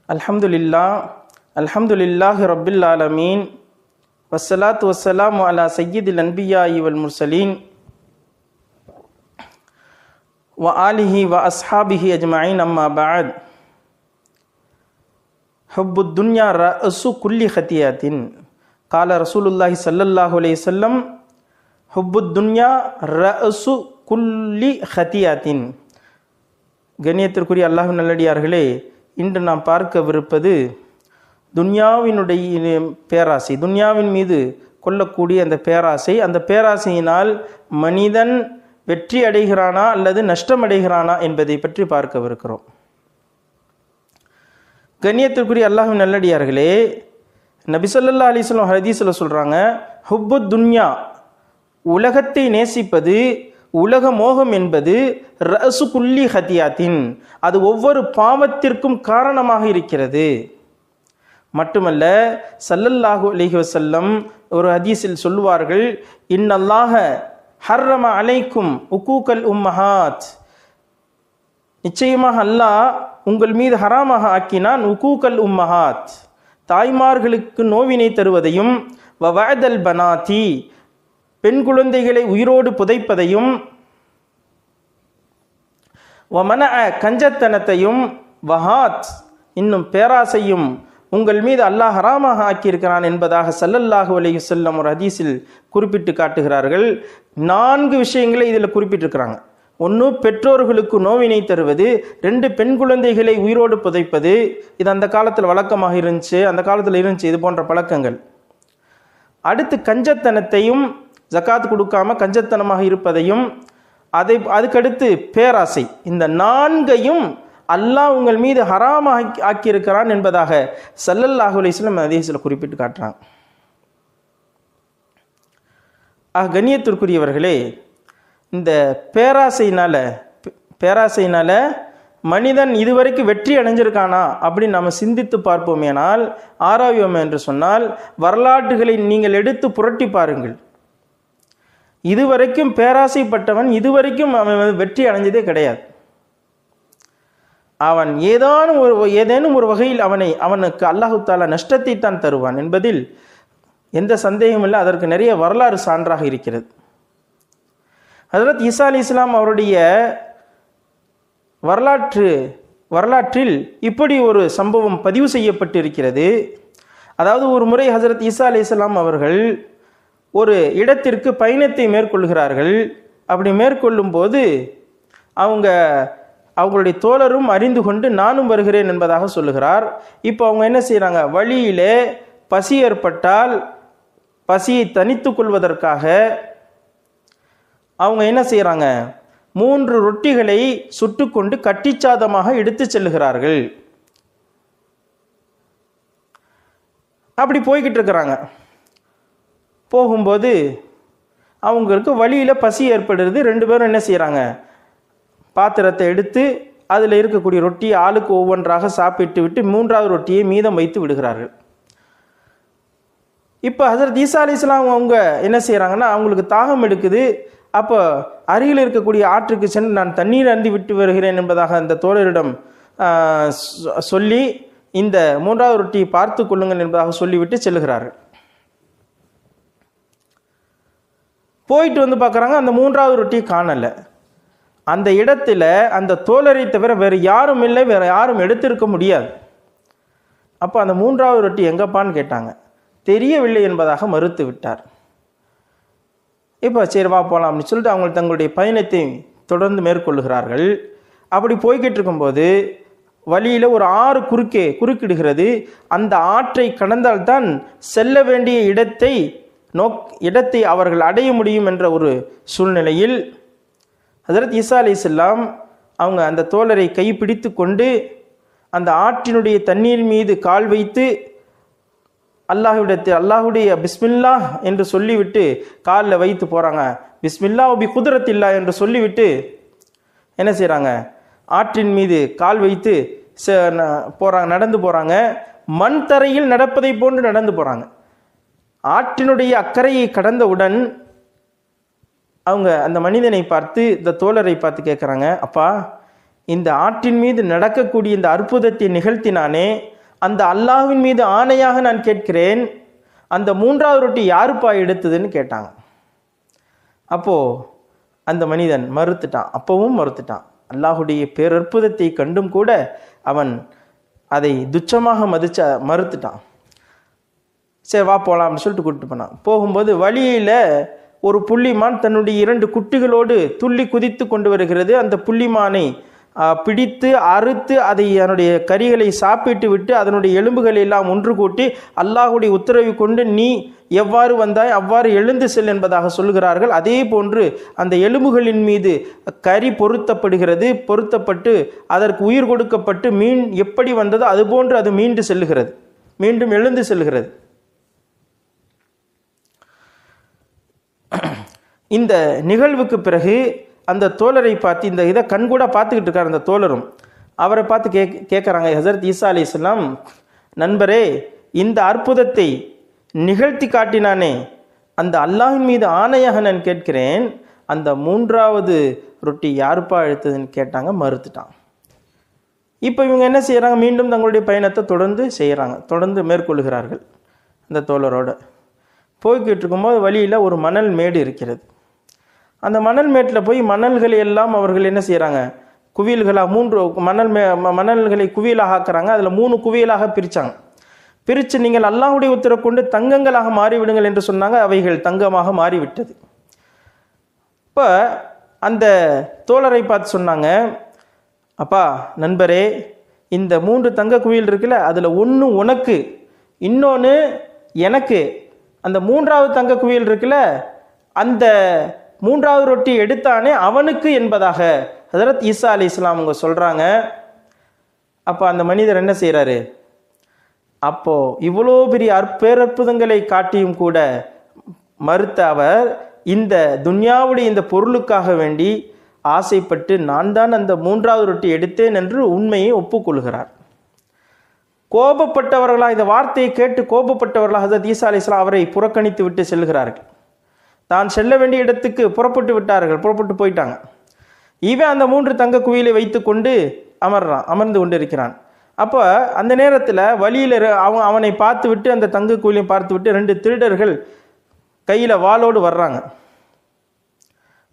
அல்ஹம்துலில்லாஹி ரப்பில் ஆலமீன் வஸ்ஸலாத்து வஸ்ஸலாமு அலா சய்யிதில் அன்பியாஇ வல் முர்சலீன் வ ஆலிஹி வ அஸ்ஹாபிஹி அஜ்மஈன் அம்மா பஅத். ஹுப்புத் துன்யா ரஅஸு குல்லி ஹத்தியாத்தின். கால ரசூலுல்லாஹி ஸல்லல்லாஹு அலைஹி வஸல்லம் ஹுப்புத் துன்யா ரஅஸு குல்லி ஹத்தியாத்தின். கண்ணியத்திற்குரிய அல்லாஹ்வின் நல்லடியார்களே, இன்று நாம் பார்க்கவிருப்பது துன்யாவினுடைய பேராசை, துன்யாவின் மீது கொள்ளக்கூடிய அந்த பேராசை. அந்த பேராசையினால் மனிதன் வெற்றி அடைகிறானா அல்லது நஷ்டம் அடைகிறானா என்பதை பற்றி பார்க்கவிருக்கிறோம். கண்ணியத்திற்குரிய அல்லாஹ்வின் நல்லடியார்களே, நபி ஸல்லல்லாஹு அலைஹி வஸல்லம் ஹதீஸில் சொல்கிறாங்க, ஹுப்புத் துன்யா, உலகத்தை நேசிப்பது, உலக மோகம் என்பது ரஅஸு குல்லி ஹத்தியாத்தின், அது ஒவ்வொரு பாவத்திற்கும் காரணமாக இருக்கிறது. மட்டுமல்ல, ஸல்லல்லாஹு அலைஹி வஸல்லம் ஒரு ஹதீஸில் சொல்லுவார்கள், இன்னல்லாஹ ஹர்ரம அலைக்கும் உக்கூக்கல் உம்மஹாத், நிச்சயமாக அல்லாஹ் உங்கள் மீது ஹராமாக ஆக்கினான் உக்கூக்கல் உம்மஹாத், தாய்மார்களுக்கு நோவினை தருவதையும், வவஅதல் பனாதி, பெண் குழந்தைகளை உயிரோடு புதைப்பதையும், வமனஅ கஞ்சத்தனத்தையும், வஹாத் இன்னும் பேராசையும் உங்கள் மீது அல்லாஹ் ஹராமாக ஆக்கியிருக்கிறான் என்பதாக ஸல்லல்லாஹு அலைஹி வஸல்லம் ஒரு ஹதீஸில் குறிப்பிட்டு காட்டுகிறார்கள். 4 விஷயங்களை இதில் குறிப்பிட்டிருக்கிறாங்க. 1, பெற்றோர்களுக்கு நோவினை தருவது. 2, பெண் குழந்தைகளை உயிரோடு புதைப்பது. இது அந்த காலத்தில் வழக்கமாக இருந்துச்சு, அந்த காலத்தில் இருந்துச்சு இது போன்ற பழக்கங்கள். அடுத்து கஞ்சத்தனத்தையும், ஜகாத் கொடுக்காம கஞ்சத்தனமாக இருப்பதையும், அதுக்கடுத்து பேராசை. இந்த 4ஐயும் அல்லாஹ் உங்கள் மீது ஹராமாக ஆக்கியிருக்கிறான் என்பதாக ஸல்லல்லாஹு அலைஹி வஸல்லம் ஹதீஸில் குறிப்பிட்டு காட்டுறாங்க. கண்ணியத்திற்குரியவர்களே, இந்த பேராசையினால மனிதன் இதுவரைக்கும் வெற்றி அடைஞ்சிருக்கானா அப்படின்னு நம்ம சிந்தித்து பார்ப்போமேனால், ஆராய்வோம் என்று சொன்னால், வரலாற்றுகளை நீங்கள் எடுத்து புரட்டி பாருங்கள். இதுவரைக்கும் பேராசைப்பட்டவன் இதுவரைக்கும் அவன் வெற்றி அடைஞ்சதே கிடையாது. அவன் ஏதேனும் ஒரு வகையில் அவனுக்கு அல்லாஹு தாலா நஷ்டத்தை தான் தருவான் என்பதில் எந்த சந்தேகமும் இல்லை. அதற்கு நிறைய வரலாறு சான்றாக இருக்கிறது. ஹஜ்ரத் ஈசா அலைஹிஸ்ஸலாம் அவருடைய வரலாற்றில் இப்படி ஒரு சம்பவம் பதிவு செய்யப்பட்டிருக்கிறது. அதாவது, ஒரு முறை ஹஜ்ரத் ஈசா அலைஹிஸ்ஸலாம் அவர்கள் ஒரு இடத்திற்கு பயணத்தை மேற்கொள்கிறார்கள். அப்படி மேற்கொள்ளும் போது அவங்களுடைய தோழரும் அறிந்து கொண்டு நானும் வருகிறேன் என்பதாக சொல்லுகிறார். இப்போ அவங்க என்ன செய்கிறாங்க, வழியிலே பசி ஏற்பட்டால் பசியை தனித்து கொள்வதற்காக அவங்க என்ன செய்கிறாங்க, 3 ரொட்டிகளை சுட்டுக்கொண்டு கட்டிச்சாதமாக எடுத்து செல்லுகிறார்கள். அப்படி போய்கிட்டு இருக்கிறாங்க. போகும்போது அவங்களுக்கு வழியில் பசி ஏற்படுறது. 2 பேரும் என்ன செய்கிறாங்க, பாத்திரத்தை எடுத்து அதில் இருக்கக்கூடிய ரொட்டியை ஆளுக்கு ஒவ்வொன்றாக சாப்பிட்டு விட்டு 3வது ரொட்டியை மீதம் வைத்து விடுகிறார்கள். இப்போ ஹஜ்ரத் ஈசா அலைஹிஸ்ஸலாம் அவங்க என்ன செய்கிறாங்கன்னா, அவங்களுக்கு தாகம் எடுக்குது. அப்போ அருகில் இருக்கக்கூடிய ஆற்றுக்கு சென்று நான் தண்ணீர் அருந்தி விட்டு வருகிறேன் என்பதாக அந்த தோழரிடம் சொல்லி, இந்த 3வது ரொட்டியை பார்த்து கொள்ளுங்கள் என்பதாக சொல்லிவிட்டு செல்லுகிறார்கள். போயிட்டு வந்து பார்க்குறாங்க, அந்த 3வது ரொட்டியை காணலை. அந்த இடத்துல அந்த தோழரை தவிர வேறு யாரும் இல்லை, வேறு யாரும் எடுத்திருக்க முடியாது. அப்போ அந்த 3வது ரொட்டி எங்கப்பான்னு கேட்டாங்க. தெரியவில்லை என்பதாக மறுத்து விட்டார். இப்போ சரி வா போகலாம் அப்படின்னு சொல்லிட்டு அவங்க தங்களுடைய பயணத்தை தொடர்ந்து மேற்கொள்ளுகிறார்கள். அப்படி போய்கிட்டு இருக்கும்போது வழியில் ஒரு ஆறு குறுக்கிடுகிறது. அந்த ஆற்றை கடந்தால்தான் செல்ல வேண்டிய இடத்தை அவர்கள் அடைய முடியும் என்ற ஒரு சூழ்நிலையில் ஹஜ்ரத் ஈசா அலைஹிஸ்ஸலாம் அவங்க அந்த தோழரை கைப்பிடித்து கொண்டு அந்த ஆற்றினுடைய தண்ணீர் மீது கால் வைத்து அல்லாஹுடைய பிஸ்மில்லா என்று சொல்லிவிட்டு காலில் வைத்து போகிறாங்க. பிஸ்மில்லா பி குத்ரத்தில்லா என்று சொல்லிவிட்டு என்ன செய்கிறாங்க, ஆற்றின் மீது கால் வைத்து நடந்து போகிறாங்க. மண் தரையில் நடப்பதை போன்று நடந்து போகிறாங்க. ஆற்றினுடைய அக்கறையை கடந்தவுடன் அவங்க அந்த மனிதனை பார்த்து, இந்த தோழரை பார்த்து கேட்குறாங்க, அப்பா, இந்த ஆற்றின் மீது நடக்கக்கூடிய இந்த அற்புதத்தை நிகழ்த்தினானே, அந்த அல்லாஹ்வின் மீது ஆணையாக நான் கேட்கிறேன், அந்த மூன்றாவது ரொட்டி யாருப்பா எடுத்ததுன்னு கேட்டாங்க. அப்போது அந்த மனிதன் மறுத்துட்டான். அப்பவும் மறுத்துட்டான். அல்லாஹுடைய பேரற்புதத்தை கண்டும் கூட அவன் அதை துச்சமாக மறுத்துட்டான். சரி வா போகலாம் அப்படின்னு சொல்லிட்டு கூப்பிட்டு போனான். போகும்போது வழியில் ஒரு புள்ளிமான் தன்னுடைய 2 குட்டிகளோடு துள்ளி குதித்து கொண்டு வருகிறது. அந்த புள்ளிமானை பிடித்து அறுத்து அதை அதனுடைய கறிகளை சாப்பிட்டு விட்டு அதனுடைய எலும்புகளை எல்லாம் ஒன்று கூட்டி அல்லாஹுடைய உத்தரவை கொண்டு நீ எவ்வாறு வந்தாய் அவ்வாறு எழுந்து செல் என்பதாக சொல்கிறார்கள். அதே போன்று அந்த எலும்புகளின் மீது கறி பொருத்தப்பட்டு அதற்கு உயிர் கொடுக்கப்பட்டு எப்படி வந்ததோ அதுபோன்று அது மீண்டும் எழுந்து செல்கிறது. இந்த நிகழ்வுக்கு பிறகு அந்த தோழரை பார்த்து, இந்த இதை கண்கூட பார்த்துக்கிட்டு இருக்கார் அந்த தோழரும், அவரை பார்த்து கேட்குறாங்க, ஹஸரத் ஈசா அலைஹிஸ்ஸலாம், நண்பரே, இந்த அற்புதத்தை நிகழ்த்தி காட்டினானே அந்த அல்லாஹ்வின் மீது ஆணையாக நான் கேட்கிறேன், அந்த மூன்றாவது ரொட்டி யாருப்பா எடுத்ததுன்னு கேட்டாங்க. மறுத்துட்டான். இப்போ இவங்க என்ன செய்கிறாங்க, மீண்டும் தங்களுடைய பயணத்தை தொடர்ந்து மேற்கொள்கிறார்கள். அந்த தோழரோடு போய்கிட்டு இருக்கும்போது வழியில் ஒரு மணல் மேடு இருக்கிறது. அந்த மணல் மேட்டில் போய் மணல்களை எல்லாம் அவர்கள் என்ன செய்கிறாங்க, குவியல்களாக 3 மணல்களை குவியலாக ஆக்குறாங்க. அதில் 3 குவியலாக பிரித்து நீங்கள் அல்லாஹ்வுடைய உத்தரவை கொண்டு தங்கங்களாக மாறிவிடுங்கள் என்று சொன்னாங்க. அவைகள் தங்கமாக மாறிவிட்டது. இப்போ அந்த தோழரை பார்த்து சொன்னாங்க, அப்பா நண்பரே, இந்த 3 தங்க குவியல் இருக்குல்ல, அதில் 1 உனக்கு, இன்னொன்று எனக்கு. அந்த 3வது தங்க குவியல் இருக்குல்ல, அந்த 3வது ரொட்டி எடுத்தானே அவனுக்கு என்பதாக ஹஸரத் ஈசா அலைஹிஸ்ஸலாம் அவங்க சொல்கிறாங்க. அப்போ அந்த மனிதர் என்ன செய்கிறாரு, அப்போது இவ்வளோ பெரிய பேரற்புதங்களை காட்டியும் கூட மறுத்த அவர் இந்த துன்யாவுடைய இந்த பொருளுக்காக வேண்டி ஆசைப்பட்டு நான் தான் அந்த 3வது ரொட்டி எடுத்தேன் என்று உண்மையை ஒப்புக்கொள்கிறார். கோபப்பட்டவர்களாக, இந்த வார்த்தையை கேட்டு கோபப்பட்டவர்களாக ஹஸரத் ஈசா அலைஹிஸ்ஸலாம் அவரை புறக்கணித்து விட்டு செல்கிறார்கள். தான் செல்ல வேண்டிய இடத்துக்கு புறப்பட்டு போயிட்டாங்க. இவன் அந்த 3 தங்க குவியலை வைத்து கொண்டு அமர்ந்து கொண்டு இருக்கிறான். அப்போ அந்த நேரத்தில் வழியில் அவனை பார்த்து விட்டு, அந்த தங்க குவியலையும் பார்த்து விட்டு 2 திருடர்கள் கையில் வாளோடு வர்றாங்க.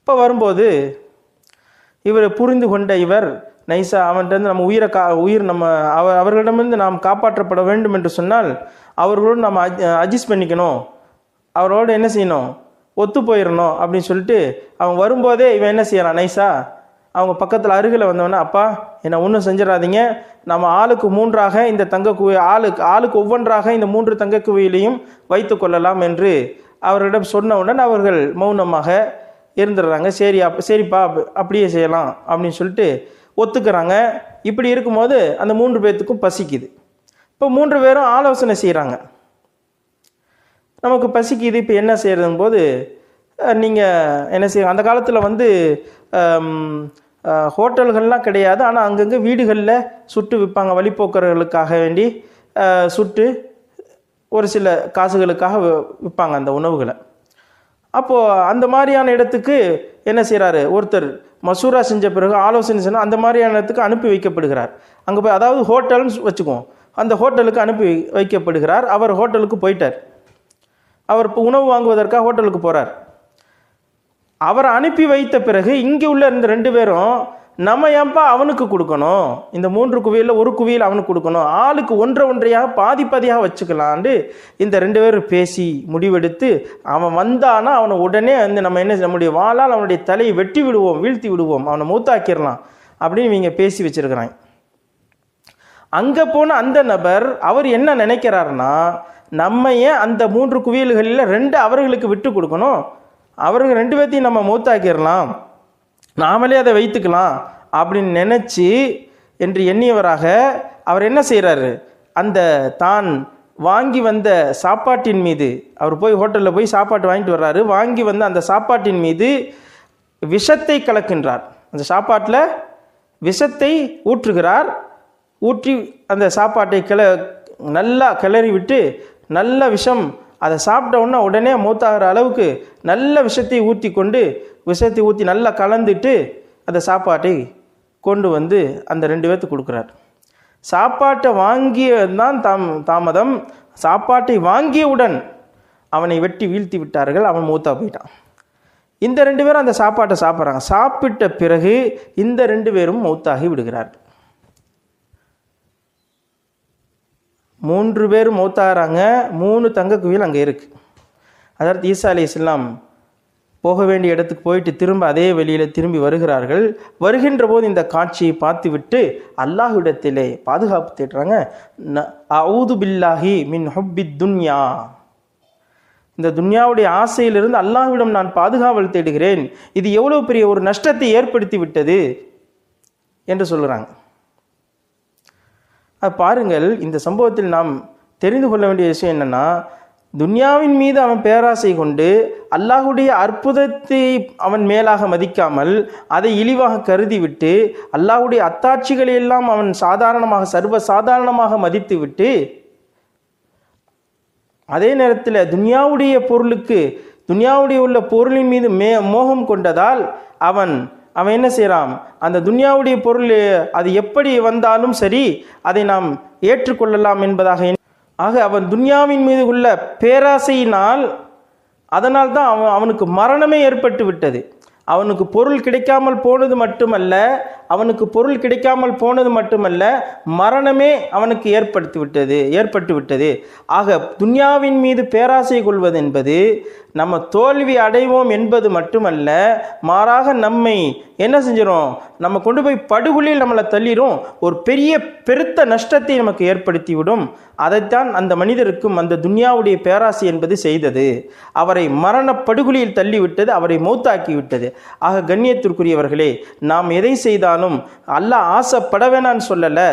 இப்போ வரும்போது இவர் புரிந்து கொண்ட இவர் நைஸா அவன்கிட்ட நம்ம அவர்களிடமிருந்து நாம் காப்பாற்றப்பட வேண்டும் என்று சொன்னால் அவர்களோடு நம்ம அட்ஜஸ்ட் பண்ணிக்கணும், அவரோடு என்ன செய்யணும், ஒத்து போயிடணும் அப்படின்னு சொல்லிட்டு அவன் வரும்போதே இவன் என்ன செய்யறான், நைஸா அவங்க பக்கத்தில் அருகில் வந்தவொடனே, அப்பா என்னை ஒன்றும் செஞ்சிடாதீங்க, நம்ம ஆளுக்கு 3ஆக இந்த தங்க குவி ஆளுக்கு ஒவ்வொன்றாக இந்த 3 தங்க குவியலையும் வைத்து கொள்ளலாம் என்று அவர்களிடம் சொன்னவுடன் அவர்கள் மௌனமாக இருந்துடுறாங்க. சரிப்பா அப்படியே செய்யலாம் அப்படின்னு சொல்லிட்டு ஒத்துக்கிறாங்க. இப்படி இருக்கும்போது அந்த 3 பேர்த்துக்கும் பசிக்குது. இப்போ 3 பேரும் ஆலோசனை செய்கிறாங்க, நமக்கு பசிக்குது, இப்போ என்ன செய்யறதும் போது நீங்கள் என்ன செய்ய, அந்த காலத்தில் ஹோட்டல்கள்லாம் கிடையாது, ஆனால் அங்கங்கே வீடுகளில் சுட்டு விற்பாங்க, வழிப்போக்கர்களுக்காக வேண்டி சுட்டு ஒரு சில காசுகளுக்காக விற்பாங்க அந்த உணவுகளை. அப்போது அந்த மாதிரியான இடத்துக்கு என்ன செய்கிறாரு, ஒருத்தர் மசூரா செஞ்ச பிறகு ஆலோசனை செய்யணும், அந்த மாதிரியான இடத்துக்கு அனுப்பி வைக்கப்படுகிறார். அங்கே போய், அதாவது ஹோட்டல்னு வச்சுக்குவோம், அந்த ஹோட்டலுக்கு அனுப்பி வைக்கப்படுகிறார். அவர் ஹோட்டலுக்கு போயிட்டார். அவர் இப்போ உணவு வாங்குவதற்காக ஹோட்டலுக்கு போகிறார். அவரை அனுப்பி வைத்த பிறகு இங்கே உள்ள இந்த 2 பேரும், நம்ம ஏன்பா அவனுக்கு கொடுக்கணும், இந்த 3 குவியலில் 1 குவியல் அவனுக்கு கொடுக்கணும், ஆளுக்கு ஒன்றையாக பாதியாக வச்சுக்கலான்னு இந்த 2 பேரும் பேசி முடிவெடுத்து, அவன் வந்தானா அவனை உடனே வந்து நம்ம நம்முடைய வாளால் அவனுடைய தலையை வெட்டி விடுவோம், வீழ்த்தி விடுவோம், அவனை மூத்தாக்கிடலாம் அப்படின்னு இவங்க பேசி வச்சிருக்கிறாங்க. அங்கே போன அந்த நபர் அவர் என்ன நினைக்கிறாருன்னா, நம்ம ஏன் அந்த 3 குவியல்களில் 2 அவர்களுக்கு விட்டு கொடுக்கணும், அவர்கள் 2 பேர்த்தையும் நம்ம மூத்தாக்கிடலாம், நாமளே அதை வைத்துக்கலாம் அப்படின்னு நினச்சி என்று எண்ணியவராக அவர் என்ன செய்கிறாரு, அந்த தான் வாங்கி வந்த சாப்பாட்டின் மீது, அவர் போய் ஹோட்டலில் போய் சாப்பாட்டு வாங்கிட்டு வர்றாரு, வாங்கி வந்த அந்த சாப்பாட்டின் மீது விஷத்தை கலக்கின்றார். அந்த சாப்பாட்டில் விஷத்தை ஊற்றுகிறார். ஊற்றி அந்த சாப்பாட்டை நல்லா கிளறி விட்டு, நல்ல விஷம் அதை சாப்பிட்ட உடனே மூத்தாகிற அளவுக்கு நல்ல விஷத்தை ஊற்றி நல்லா கலந்துட்டு அந்த சாப்பாட்டை கொண்டு வந்து அந்த 2 பேர்த்துக்கு கொடுக்குறார். சாப்பாட்டை வாங்கியதான் தாமதம். சாப்பாட்டை வாங்கியவுடன் அவனை வெட்டி வீழ்த்தி விட்டார்கள். அவன் மூத்தா போயிட்டான். இந்த 2 பேரும் அந்த சாப்பாட்டை சாப்பிட்றாங்க. சாப்பிட்ட பிறகு இந்த 2 பேரும் மௌத்தாகி விடுகிறார்கள். 3 பேரும் மௌத்தாகிறாங்க. 3 தங்க குவியல் அங்கே இருக்குது. அதாவது ஈசா அலைஹிஸ்ஸலாம் போக வேண்டிய இடத்துக்கு போயிட்டு திரும்ப அதே வெளியில் திரும்பி வருகிறார்கள். வருகின்ற போது இந்த காட்சியை பார்த்துவிட்டு அல்லாஹ்விடத்திலே பாதுகாப்பு தேடுறாங்க. அஊது பில்லாஹி மின் ஹுப்பித் துன்யா, இந்த துன்யாவுடைய ஆசையிலிருந்து அல்லாஹ்விடம் நான் பாதுகாவல் தேடுகிறேன். இது எவ்வளோ பெரிய ஒரு நஷ்டத்தை ஏற்படுத்தி விட்டது என்று சொல்கிறாங்க. பாருங்கள், இந்த சம்பவத்தில் நாம் தெரிந்து கொள்ள வேண்டிய விஷயம் என்னென்னா, துன்யாவின் மீது அவன் பேராசை கொண்டு அல்லாஹுடைய அற்புதத்தை அவன் மேலாக மதிக்காமல் அதை இழிவாக கருதிவிட்டு அல்லாஹுடைய அத்தாட்சிகளை எல்லாம் அவன் சாதாரணமாக சர்வ சாதாரணமாக மதித்து விட்டு அதே நேரத்தில் துன்யாவுடைய உள்ள பொருளின் மீது மோகம் கொண்டதால் அவன் என்ன செய்கிறான், அந்த துன்யாவுடைய பொருள் அது எப்படி வந்தாலும் சரி அதை நாம் ஏற்றுக்கொள்ளலாம் என்பதாக. ஆக அவன் துன்யாவின் மீது உள்ள பேராசையினால் அதனால் தான் அவனுக்கு மரணமே ஏற்பட்டு விட்டது. அவனுக்கு பொருள் கிடைக்காமல் போனது மட்டுமல்ல மரணமே அவனுக்கு ஏற்பட்டு விட்டது. ஆக துன்யாவின் மீது பேராசை கொள்வது என்பது நம்ம தோல்வி அடைவோம் என்பது மட்டுமல்ல, மாறாக நம்மை என்ன செஞ்சிடும், நம்ம கொண்டு போய் படுகொலியில் நம்மளை தள்ளிடும், ஒரு பெருத்த நஷ்டத்தை நமக்கு ஏற்படுத்திவிடும். அதைத்தான் அந்த மனிதருக்கும் அந்த துன்யாவுடைய பேராசை என்பது செய்தது. அவரை மரண படுகொலியில் தள்ளிவிட்டது, அவரை மௌத்தாக்கி விட்டது. ஆக கண்ணியத்திற்குரியவர்களே, நாம் எதை செய்தாலும் அல்லாஹ் ஆசைப்பட வேணான்னு சொல்லலை.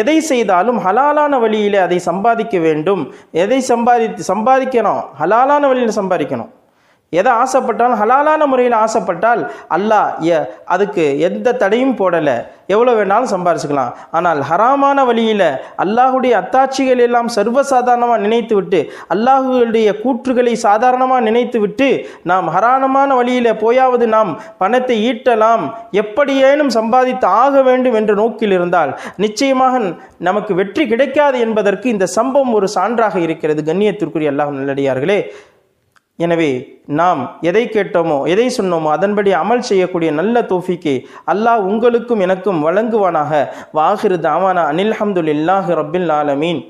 எதை செய்தாலும் ஹலாலான வழியில் அதை சம்பாதிக்க வேண்டும். எதை சம்பாதிக்கணும், ஹலாலான வழியில் சம்பாதிக்கணும். எதை ஆசைப்பட்டாலும் ஹலாலான முறையில் ஆசைப்பட்டால் அல்லாஹ் அதுக்கு எந்த தடையும் போடலை, எவ்வளோ வேணாலும் சம்பாதிச்சுக்கலாம். ஆனால் ஹராமான வழியில் அல்லாஹுடைய அத்தாட்சிகள் எல்லாம் சர்வசாதாரணமாக நினைத்து விட்டு அல்லாஹுடைய கூற்றுகளை சாதாரணமாக நினைத்து விட்டு நாம் ஹராமான வழியில் போயாவது நாம் பணத்தை ஈட்டலாம், எப்படியேனும் சம்பாதித்து ஆக வேண்டும் என்ற நோக்கில் இருந்தால் நிச்சயமாக நமக்கு வெற்றி கிடைக்காது என்பதற்கு இந்த சம்பவம் ஒரு சான்றாக இருக்கிறது. கண்ணியத்திற்குரிய அல்லாஹ் நல்லடியார்களே, எனவே நாம் எதை கேட்டோமோ எதை சொன்னோமோ அதன்படி அமல் செய்யக்கூடிய நல்ல தௌஃபீக்கை அல்லாஹ் உங்களுக்கும் எனக்கும் வழங்குவானாக. வாஹிரு தாவானா அனில் ஹம்துலில்லாஹி ரப்பில் ஆலமீன்.